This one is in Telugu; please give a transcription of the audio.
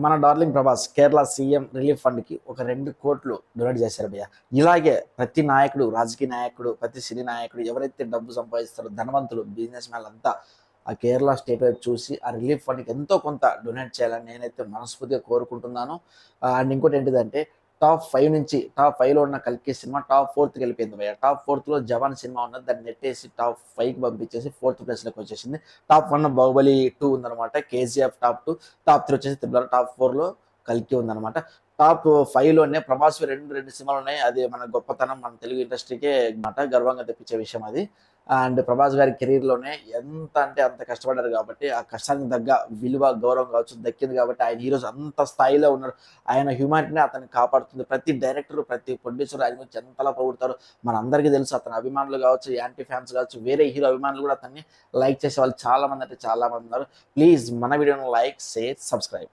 మన darling Prabhas Kerala CM relief ఫండ్కి ఒక 2 కోట్లు డొనేట్ చేశారు భయ్య. ఇలాగే ప్రతి నాయకుడు, రాజకీయ నాయకుడు, ప్రతి సినీ నాయకుడు ఎవరైతే డబ్బు సంపాదిస్తారో ధనవంతులు, బిజినెస్ మ్యాన్లు అంతా ఆ కేరళ స్టేట్ వైపు చూసి ఆ రిలీఫ్ ఫండ్కి ఎంతో కొంత డొనేట్ చేయాలని నేనైతే మనస్ఫూర్తిగా కోరుకుంటున్నాను. అండ్ ఇంకోటి ఏంటిదంటే టాప్ 5 నుంచి టాప్ 5లో ఉన్న కల్కి సినిమా టాప్ 4కి వెళ్ళిపోయింది భయ్య. టాప్ 4లో జవాన్ సినిమా ఉన్నది, దాన్ని నెట్టేసి టాప్ 5కి పంపించేసి 4th ప్లేస్లోకి వచ్చేసింది. టాప్ 1 బాహుబలి 2 ఉందన్నమాట, కేజీఎఫ్ టాప్ 2, టాప్ 3 వచ్చేసి త్రిబుల్ టాప్ 4లో కల్కి ఉందన్నమాట. టాప్ 5లోనే ప్రభాస్ రెండు రెండు సినిమాలు ఉన్నాయి. అది మన గొప్పతనం, మన తెలుగు ఇండస్ట్రీకే మాట గర్వంగా తెప్పించే విషయం అది. అండ్ ప్రభాస్ గారి కెరీర్లోనే ఎంత అంటే అంత కష్టపడ్డారు కాబట్టి ఆ కష్టానికి తగ్గ విలువ, గౌరవం కావచ్చు దక్కింది కాబట్టి ఆయన ఈరోజు అంత స్థాయిలో ఉన్నాడు. ఆయన హ్యూమానిటీని అతన్ని కాపాడుతుంది. ప్రతి డైరెక్టర్, ప్రతి ప్రొడ్యూసర్ ఆయన గురించి ఎంతలా పొగుడతారు మన అందరికీ తెలుసు. అతని అభిమానులు కావచ్చు, యాంటీ ఫ్యాన్స్ కావచ్చు, వేరే హీరో అభిమానులు కూడా అతన్ని లైక్ చేసే వాళ్ళు చాలా మంది అంటే చాలా మంది ఉన్నారు. ప్లీజ్ మన వీడియోను లైక్, షేర్, సబ్స్క్రైబ్.